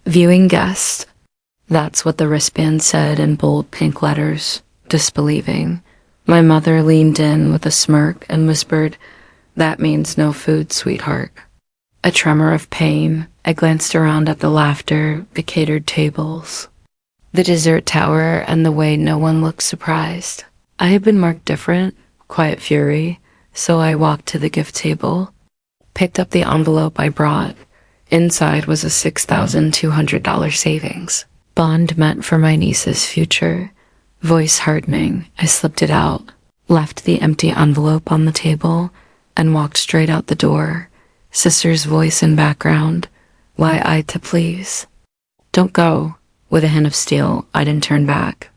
Viewing guest. That's what the wristband said in bold pink letters, disbelieving. My mother leaned in with a smirk and whispered, "That means no food, sweetheart." A tremor of pain. I glanced around at the laughter, the catered tables, the dessert tower, and the way no one looked surprised. I had been marked different, quiet fury, so I walked to the gift table, picked up the envelope I brought. Inside was a $6,200 savings bond meant for my niece's future. Voice hardening, I slipped it out, left the empty envelope on the table, and walked straight out the door. Sister's voice in background. Why I to please? Don't go. With a hint of steel, I didn't turn back.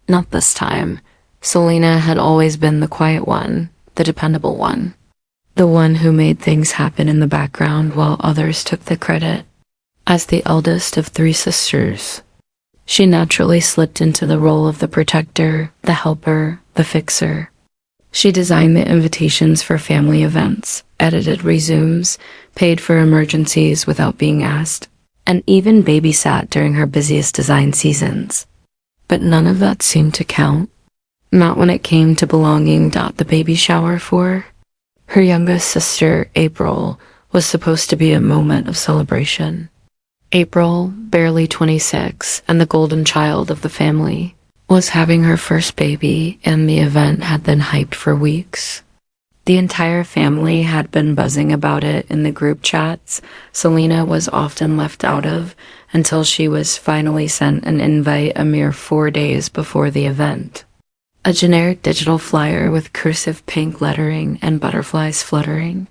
Not this time. Selena had always been the quiet one, the dependable one. The one who made things happen in the background while others took the credit. As the eldest of three sisters, she naturally slipped into the role of the protector, the helper, the fixer. She designed the invitations for family events, edited resumes, paid for emergencies without being asked, and even babysat during her busiest design seasons. But none of that seemed to count. Not when it came to belonging the baby shower for. Her youngest sister, April, was supposed to be a moment of celebration. April, barely 26 and the golden child of the family, was having her first baby, and the event had been hyped for weeks. The entire family had been buzzing about it in the group chats Selena was often left out of until she was finally sent an invite a mere 4 days before the event. A generic digital flyer with cursive pink lettering and butterflies fluttering.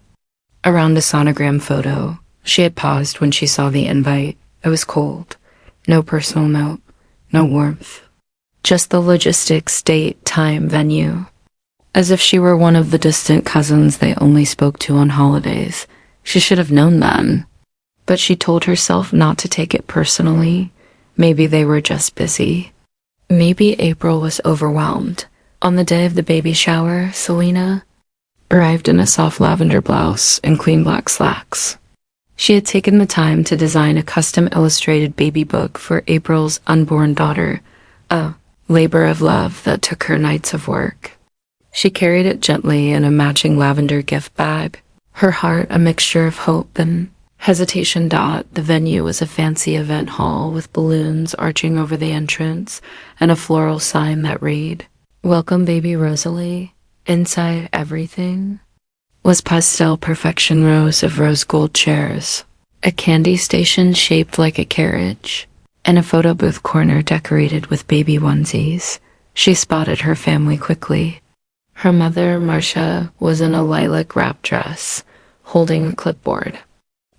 Around a sonogram photo, she had paused when she saw the invite. It was cold. No personal note. No warmth. Just the logistics, date, time, venue. As if she were one of the distant cousins they only spoke to on holidays. She should have known then. But she told herself not to take it personally. Maybe they were just busy. Maybe April was overwhelmed. On the day of the baby shower, Selena arrived in a soft lavender blouse and clean black slacks. She had taken the time to design a custom illustrated baby book for April's unborn daughter, a labor of love that took her nights of work. She carried it gently in a matching lavender gift bag, her heart a mixture of hope and hesitation. The venue was a fancy event hall with balloons arching over the entrance and a floral sign that read, "Welcome baby Rosalie." Inside everything was pastel perfection rows of rose gold chairs, a candy station shaped like a carriage, and a photo booth corner decorated with baby onesies. She spotted her family quickly. Her mother, Marcia, was in a lilac wrap dress, holding a clipboard,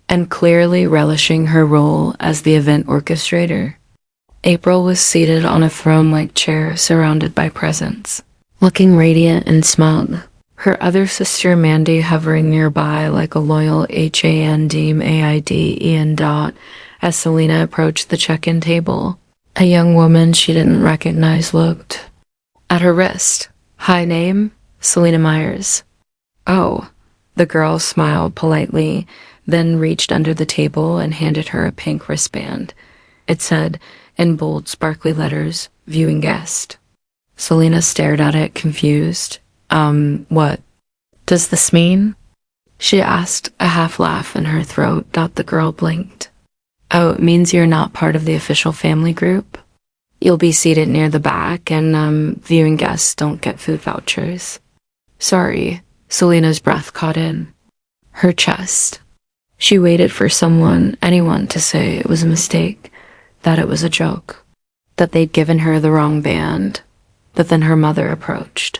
and clearly relishing her role as the event orchestrator. April was seated on a throne-like chair surrounded by presents, looking radiant and smug. Her other sister, Mandy, hovering nearby like a loyal HANDMAID as Selena approached the check-in table. A young woman she didn't recognize looked at her wrist. "Hi, name? Selena Myers." "Oh." The girl smiled politely, then reached under the table and handed her a pink wristband. It said, in bold, sparkly letters, "Viewing guest." Selena stared at it, confused. What does this mean?" she asked, a half laugh in her throat. The girl blinked. "Oh, it means you're not part of the official family group. You'll be seated near the back, and, viewing guests don't get food vouchers." "Sorry." Selena's breath caught in her chest. She waited for anyone to say it was a mistake, that it was a joke, that they'd given her the wrong band. But then her mother approached.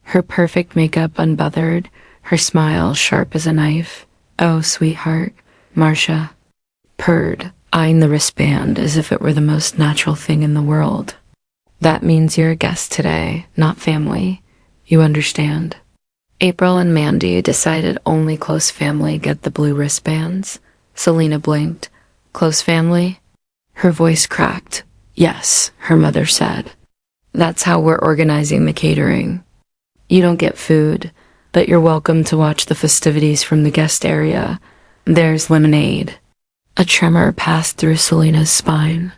Her perfect makeup unbothered, her smile sharp as a knife. "Oh, sweetheart," Marcia purred, eyeing the wristband as if it were the most natural thing in the world. "That means you're a guest today, not family. You understand?" April and Mandy decided only close family get the blue wristbands. Selena blinked. "Close family?" Her voice cracked. "Yes," her mother said. "That's how we're organizing the catering. You don't get food, but you're welcome to watch the festivities from the guest area. There's lemonade." A tremor passed through Selena's spine.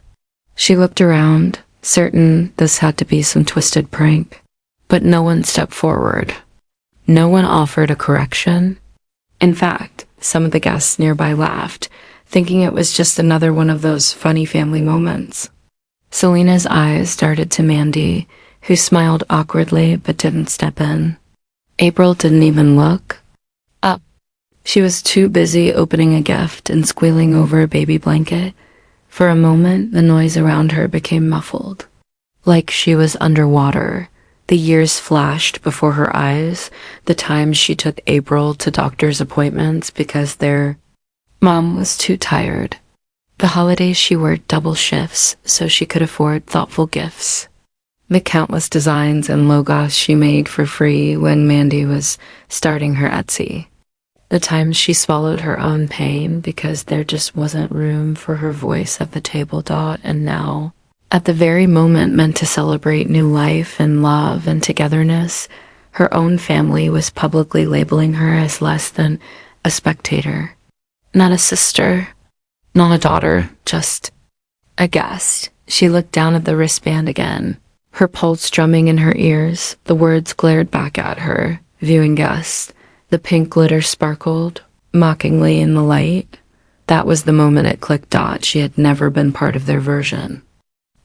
She looked around, certain this had to be some twisted prank. But no one stepped forward. No one offered a correction. In fact, some of the guests nearby laughed, thinking it was just another one of those funny family moments. Selena's eyes darted to Mandy, who smiled awkwardly but didn't step in. April didn't even look up. She was too busy opening a gift and squealing over a baby blanket. For a moment, the noise around her became muffled, like she was underwater. The years flashed before her eyes, the times she took April to doctor's appointments because their mom was too tired. The holidays she worked double shifts so she could afford thoughtful gifts. The countless designs and logos she made for free when Mandy was starting her Etsy. The times she swallowed her own pain because there just wasn't room for her voice at the table. And now, at the very moment meant to celebrate new life and love and togetherness, her own family was publicly labeling her as less than a spectator. Not a sister, not a daughter, just a guest. She looked down at the wristband again, her pulse drumming in her ears. The words glared back at her, viewing guest. The pink glitter sparkled mockingly in the light. That was the moment it clicked. She had never been part of their version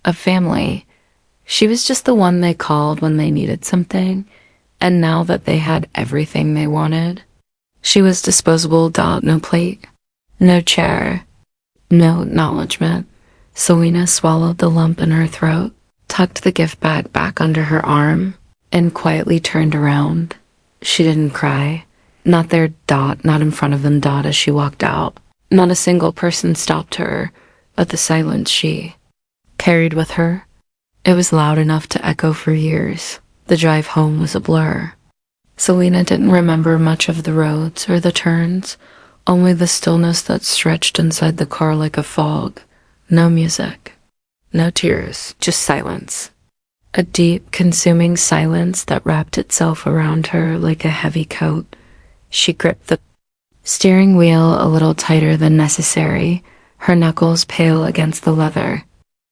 of family. She was just the one they called when they needed something, and now that they had everything they wanted, she was disposable. No plate, no chair, no acknowledgement. Selena swallowed the lump in her throat, tucked the gift bag back under her arm, and quietly turned around. She didn't cry. Not there. Not in front of them. As she walked out, not a single person stopped her, but the silence she carried with her. It was loud enough to echo for years. The drive home was a blur. Selena didn't remember much of the roads or the turns, only the stillness that stretched inside the car like a fog. No music, no tears, just silence. A deep, consuming silence that wrapped itself around her like a heavy coat. She gripped the steering wheel a little tighter than necessary, her knuckles pale against the leather.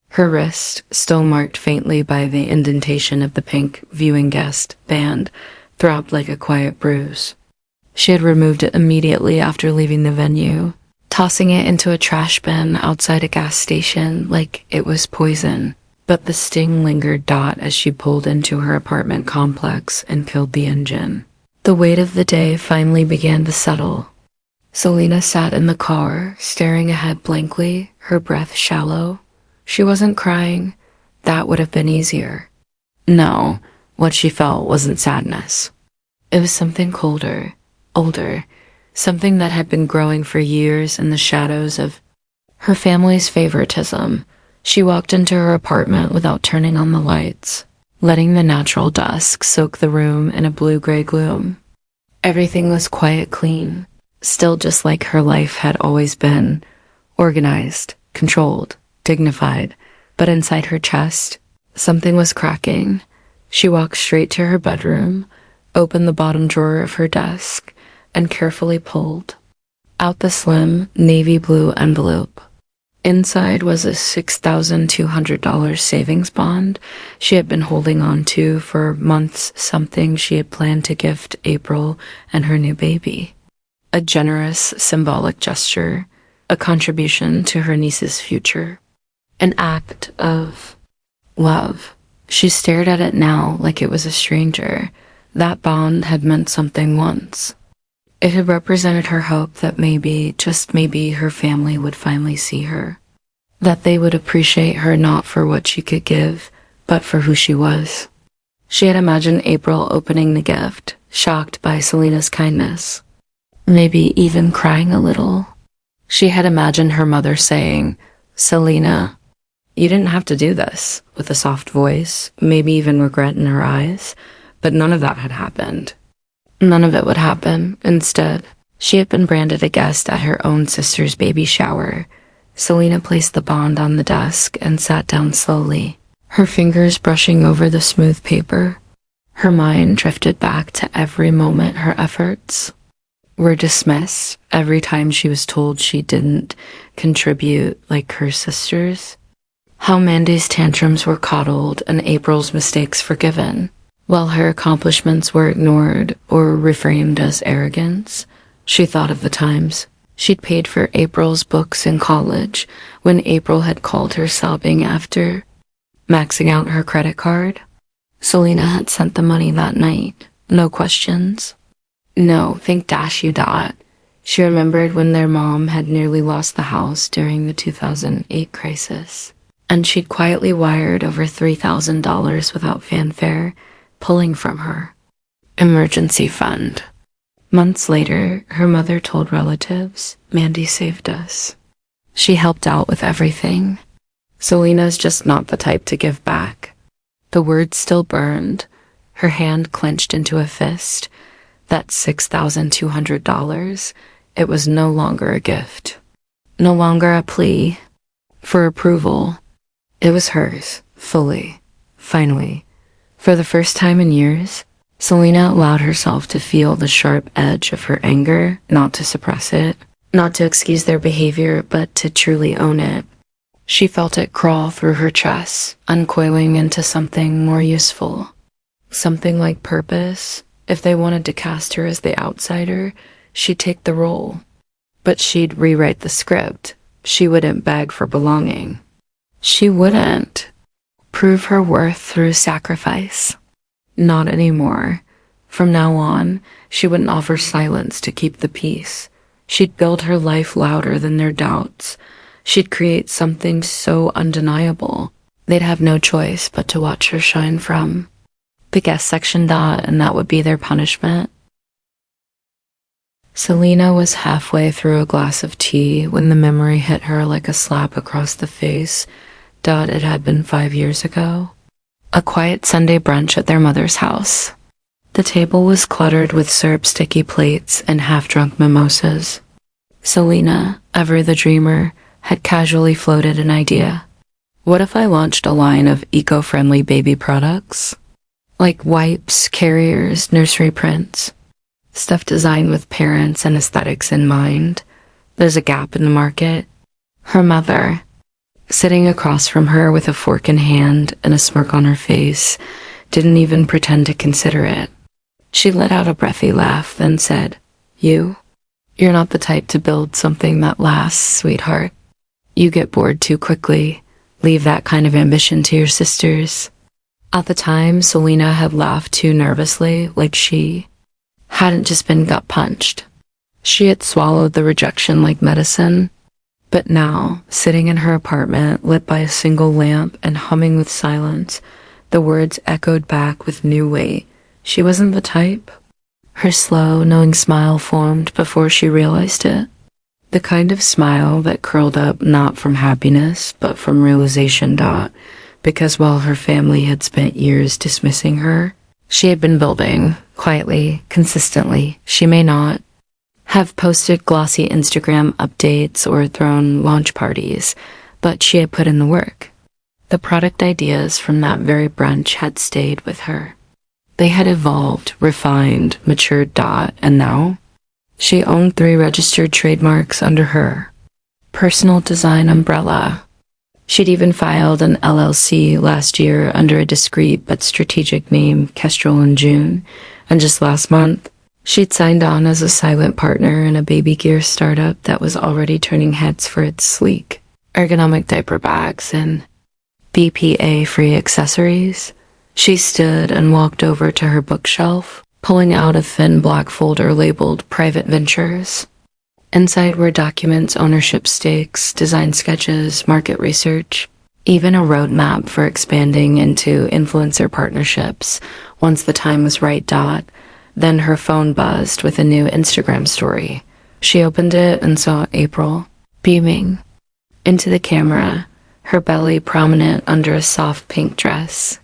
Her wrist, still marked faintly by the indentation of the pink viewing guest band, throbbed like a quiet bruise. She had removed it immediately after leaving the venue, tossing it into a trash bin outside a gas station like it was poison. But the sting lingered. As she pulled into her apartment complex and killed the engine. The weight of the day finally began to settle. Selena sat in the car, staring ahead blankly, her breath shallow. She wasn't crying. That would have been easier. No, what she felt wasn't sadness. It was something colder, older, something that had been growing for years in the shadows of her family's favoritism. She walked into her apartment without turning on the lights, letting the natural dusk soak the room in a blue-gray gloom. Everything was quiet, clean, still just like her life had always been, organized, controlled, dignified. But inside her chest, something was cracking. She walked straight to her bedroom, opened the bottom drawer of her desk, and carefully pulled out the slim navy blue envelope. Inside was a $6,200 savings bond she had been holding on to for months, something she had planned to gift April and her new baby. A generous, symbolic gesture, a contribution to her niece's future. An act of love. She stared at it now like it was a stranger. That bond had meant something once. It had represented her hope that maybe, just maybe, her family would finally see her. That they would appreciate her not for what she could give, but for who she was. She had imagined April opening the gift, shocked by Selena's kindness. Maybe even crying a little. She had imagined her mother saying, "Selena, you didn't have to do this," with a soft voice, maybe even regret in her eyes, but none of that had happened. None of it would happen. Instead, she had been branded a guest at her own sister's baby shower. Selena placed the bond on the desk and sat down slowly, her fingers brushing over the smooth paper. Her mind drifted back to every moment her efforts were dismissed every time she was told she didn't contribute like her sisters. How Mandy's tantrums were coddled and April's mistakes forgiven, while her accomplishments were ignored or reframed as arrogance. She thought of the times she'd paid for April's books in college when April had called her sobbing after maxing out her credit card. Selena had sent the money that night. No questions. No, think dash you dot. She remembered when their mom had nearly lost the house during the 2008 crisis, and she'd quietly wired over $3,000 without fanfare, pulling from her emergency fund. Months later, her mother told relatives, "Mandy saved us. She helped out with everything." Selena's just not the type to give back. The words still burned, her hand clenched into a fist. That $6,200, it was no longer a gift. No longer a plea for approval. It was hers, fully, finally. For the first time in years, Selena allowed herself to feel the sharp edge of her anger, not to suppress it, not to excuse their behavior, but to truly own it. She felt it crawl through her chest, uncoiling into something more useful. Something like purpose. If they wanted to cast her as the outsider, she'd take the role. But she'd rewrite the script. She wouldn't beg for belonging. She wouldn't prove her worth through sacrifice. Not anymore. From now on, she wouldn't offer silence to keep the peace. She'd build her life louder than their doubts. She'd create something so undeniable, they'd have no choice but to watch her shine from the guest section dot, and that would be their punishment. Selena was halfway through a glass of tea when the memory hit her like a slap across the face. It had been 5 years ago. A quiet Sunday brunch at their mother's house. The table was cluttered with syrup-sticky plates and half-drunk mimosas. Selena, ever the dreamer, had casually floated an idea. What if I launched a line of eco-friendly baby products? Like wipes, carriers, nursery prints. Stuff designed with parents and aesthetics in mind. There's a gap in the market. Her mother, sitting across from her with a fork in hand and a smirk on her face, didn't even pretend to consider it. She let out a breathy laugh, then said, You're not the type to build something that lasts, sweetheart. You get bored too quickly. Leave that kind of ambition to your sisters." At the time, Selena had laughed too nervously, like she hadn't just been gut-punched. She had swallowed the rejection like medicine. But now, sitting in her apartment, lit by a single lamp and humming with silence, the words echoed back with new weight. She wasn't the type. Her slow, knowing smile formed before she realized it. The kind of smile that curled up not from happiness, but from realization. Because while her family had spent years dismissing her, she had been building, quietly, consistently. She may not have posted glossy Instagram updates or thrown launch parties, but she had put in the work. The product ideas from that very brunch had stayed with her. They had evolved, refined, matured. And now, she owned 3 registered trademarks under her personal design umbrella. She'd even filed an LLC last year under a discreet but strategic name, Kestrel in June, and just last month, she'd signed on as a silent partner in a baby gear startup that was already turning heads for its sleek, ergonomic diaper bags and BPA-free accessories. She stood and walked over to her bookshelf, pulling out a thin black folder labeled Private Ventures. Inside were documents, ownership stakes, design sketches, market research, even a roadmap for expanding into influencer partnerships once the time was right. Then her phone buzzed with a new Instagram story. She opened it and saw April, beaming into the camera, her belly prominent under a soft pink dress.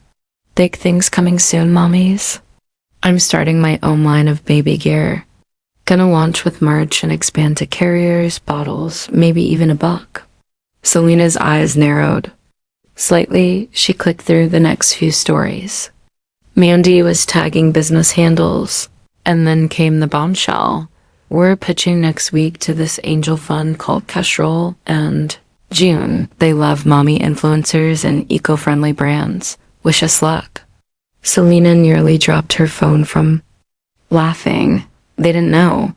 "Big things coming soon, mommies. I'm starting my own line of baby gear. Gonna launch with merch and expand to carriers, bottles, maybe even a book." Selena's eyes narrowed. Slightly, she clicked through the next few stories. Mandy was tagging business handles, and then came the bombshell. We're pitching next week to this angel fund called Kestrel and June. They love mommy influencers and eco-friendly brands. Wish us luck. Selena nearly dropped her phone from laughing. They didn't know.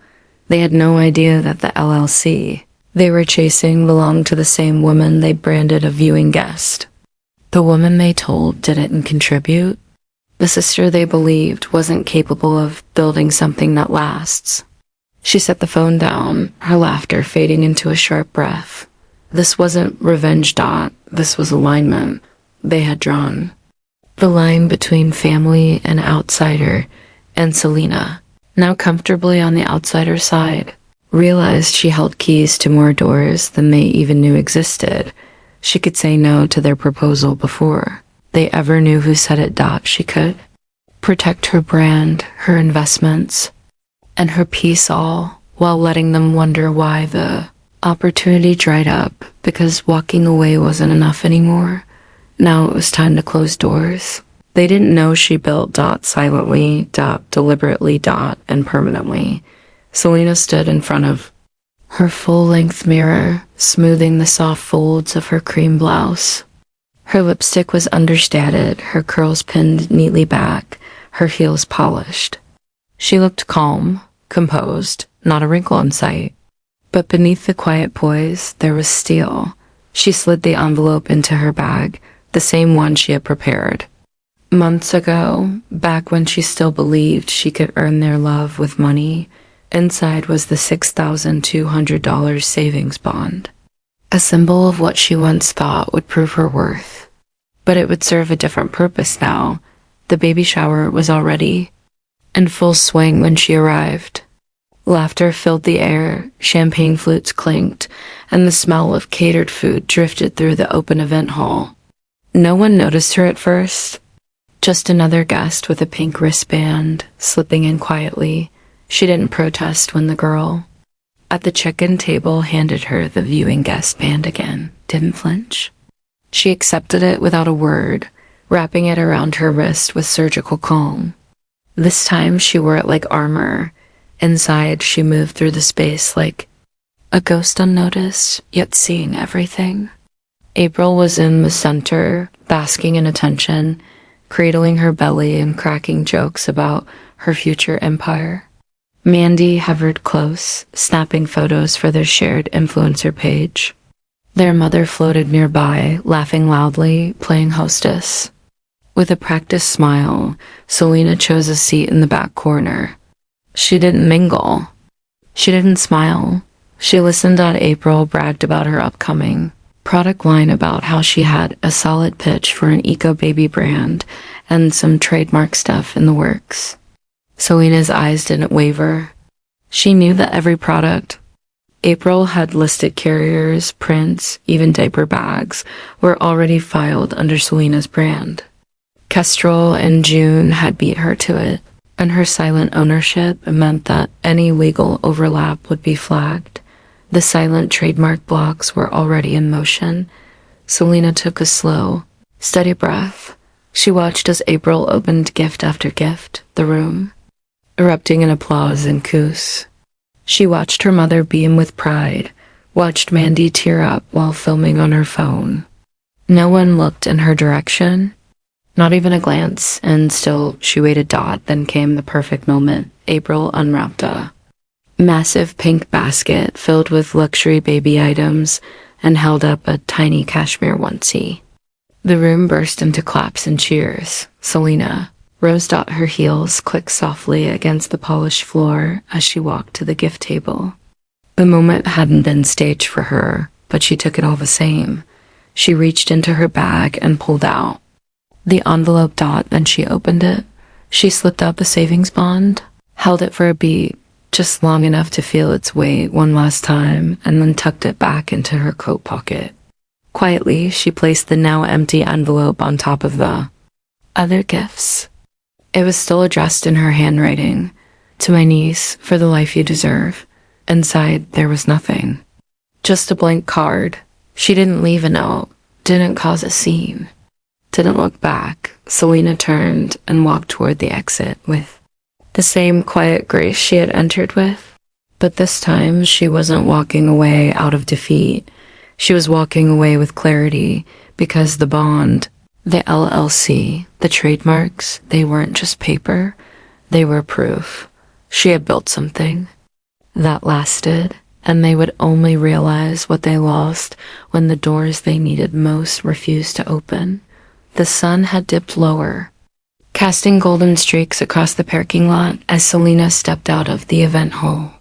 They had no idea that the LLC they were chasing belonged to the same woman they branded a viewing guest. The woman they told didn't contribute. The sister they believed wasn't capable of building something that lasts. She set the phone down, her laughter fading into a sharp breath. This wasn't revenge. This was alignment they had drawn. The line between family and outsider, and Selena, now comfortably on the outsider side, realized she held keys to more doors than they even knew existed. She could say no to their proposal before they ever knew who said it. She could protect her brand, her investments, and her peace, all while letting them wonder why the opportunity dried up, because walking away wasn't enough anymore. Now it was time to close doors. They didn't know she built silently, deliberately, and permanently. Selena stood in front of her full-length mirror, smoothing the soft folds of her cream blouse. Her lipstick was understated, her curls pinned neatly back, her heels polished. She looked calm, composed, not a wrinkle in sight. But beneath the quiet poise, there was steel. She slid the envelope into her bag, the same one she had prepared months ago, back when she still believed she could earn their love with money. Inside was the $6,200 savings bond, a symbol of what she once thought would prove her worth. But it would serve a different purpose now. The baby shower was already in full swing when she arrived. Laughter filled the air, champagne flutes clinked, and the smell of catered food drifted through the open event hall. No one noticed her at first. Just another guest with a pink wristband, slipping in quietly. She didn't protest when the girl at the check-in table handed her the viewing guest band again. Didn't flinch. She accepted it without a word, wrapping it around her wrist with surgical calm. This time she wore it like armor. Inside, she moved through the space like a ghost, unnoticed, yet seeing everything. April was in the center, basking in attention, cradling her belly and cracking jokes about her future empire. Mandy hovered close, snapping photos for their shared influencer page. Their mother floated nearby, laughing loudly, playing hostess. With a practiced smile, Selena chose a seat in the back corner. She didn't mingle. She didn't smile. She listened as April bragged about her upcoming product line, about how she had a solid pitch for an eco-baby brand and some trademark stuff in the works. Selena's eyes didn't waver. She knew that every product April had listed, carriers, prints, even diaper bags, were already filed under Selena's brand. Kestrel and June had beat her to it, and her silent ownership meant that any legal overlap would be flagged. The silent trademark blocks were already in motion. Selena took a slow, steady breath. She watched as April opened gift after gift, the room erupting in applause and coos. She watched her mother beam with pride, watched Mandy tear up while filming on her phone. No one looked in her direction, not even a glance, and still she waited. Then came the perfect moment. April unwrapped a massive pink basket filled with luxury baby items and held up a tiny cashmere onesie. The room burst into claps and cheers. Selena rose. Her heels clicked softly against the polished floor as she walked to the gift table. The moment hadn't been staged for her, but she took it all the same. She reached into her bag and pulled out the envelope. Then she opened it. She slipped out the savings bond, held it for a beat, just long enough to feel its weight one last time, and then tucked it back into her coat pocket. Quietly, she placed the now empty envelope on top of the other gifts. It was still addressed in her handwriting. To my niece, for the life you deserve. Inside, there was nothing. Just a blank card. She didn't leave a note, didn't cause a scene, didn't look back. Selena turned and walked toward the exit with the same quiet grace she had entered with. But this time, she wasn't walking away out of defeat. She was walking away with clarity, because the bond, the LLC, the trademarks, they weren't just paper, they were proof. She had built something that lasted, and they would only realize what they lost when the doors they needed most refused to open. The sun had dipped lower, casting golden streaks across the parking lot as Selena stepped out of the event hall.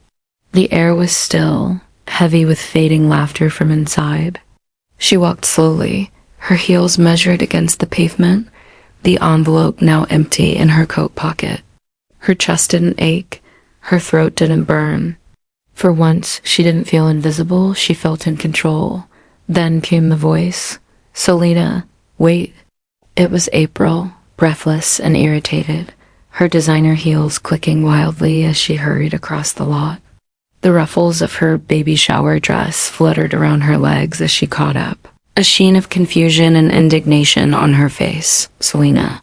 The air was still, heavy with fading laughter from inside. She walked slowly, her heels measured against the pavement, the envelope now empty in her coat pocket. Her chest didn't ache, her throat didn't burn. For once, she didn't feel invisible, she felt in control. Then came the voice. "Selena, wait." It was April, breathless and irritated, her designer heels clicking wildly as she hurried across the lot. The ruffles of her baby shower dress fluttered around her legs as she caught up, a sheen of confusion and indignation on her face. Selena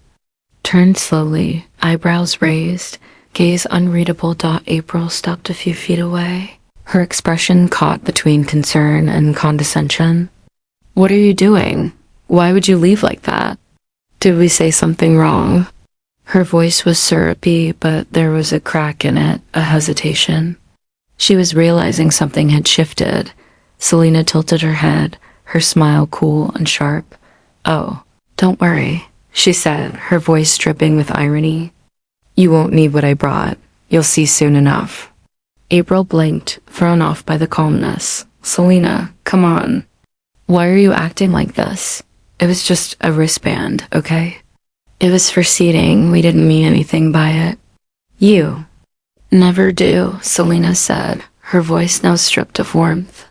turned slowly, eyebrows raised, gaze unreadable. April stepped a few feet away, her expression caught between concern and condescension. "What are you doing? Why would you leave like that? Did we say something wrong?" Her voice was syrupy, but there was a crack in it, a hesitation. She was realizing something had shifted. Selena tilted her head, her smile cool and sharp. "Oh, don't worry," she said, her voice dripping with irony. "You won't need what I brought. You'll see soon enough." April blinked, thrown off by the calmness. "Selena, come on. Why are you acting like this? It was just a wristband, okay? It was for seating. We didn't mean anything by it." "You never do," Selena said, her voice now stripped of warmth.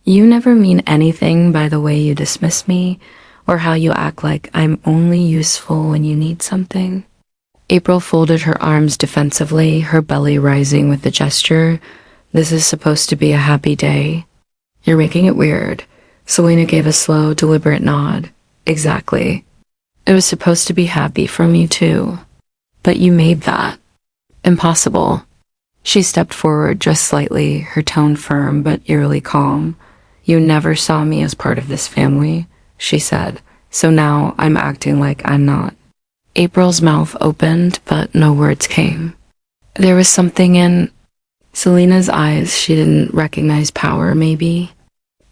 "You never mean anything by the way you dismiss me, or how you act like I'm only useful when you need something." April folded her arms defensively, her belly rising with the gesture. "This is supposed to be a happy day. You're making it weird." Selena gave a slow, deliberate nod. "Exactly. It was supposed to be happy for me too. But you made that impossible." She stepped forward just slightly, her tone firm but eerily calm. "You never saw me as part of this family," she said, "so now I'm acting like I'm not." April's mouth opened, but no words came. There was something in Selena's eyes. She didn't recognize power, maybe,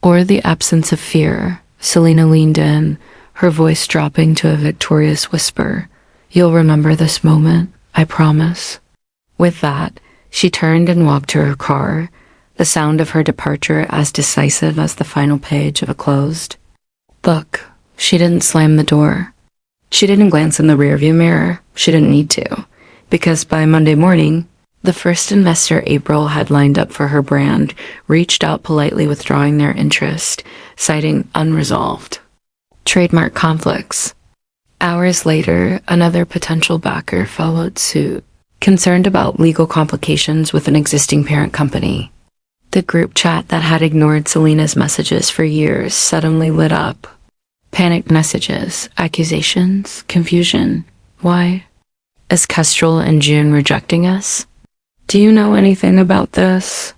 or the absence of fear. Selena leaned in, her voice dropping to a victorious whisper. "You'll remember this moment, I promise." With that, she turned and walked to her car, the sound of her departure as decisive as the final page of a closed book. She didn't slam the door. She didn't glance in the rearview mirror. She didn't need to, because by Monday morning, the first investor April had lined up for her brand reached out politely withdrawing their interest, citing unresolved trademark conflicts. Hours later, another potential backer followed suit, concerned about legal complications with an existing parent company. The group chat that had ignored Selena's messages for years suddenly lit up. Panicked messages, accusations, confusion. Why? Is Kestrel and June rejecting us? Do you know anything about this?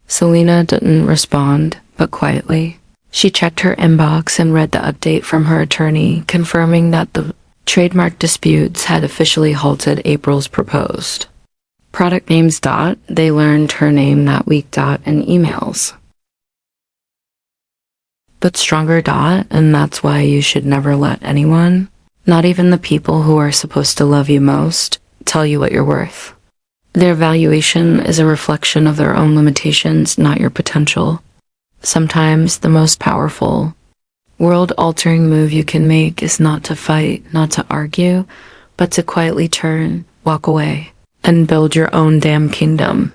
Selena didn't respond, but quietly. She checked her inbox and read the update from her attorney, confirming that the trademark disputes had officially halted April's proposed product names. They learned her name that week. In emails. But stronger. And that's why you should never let anyone, not even the people who are supposed to love you most, tell you what you're worth. Their valuation is a reflection of their own limitations, not your potential. Sometimes the most powerful, world-altering move you can make is not to fight, not to argue, but to quietly turn, walk away, and build your own damn kingdom.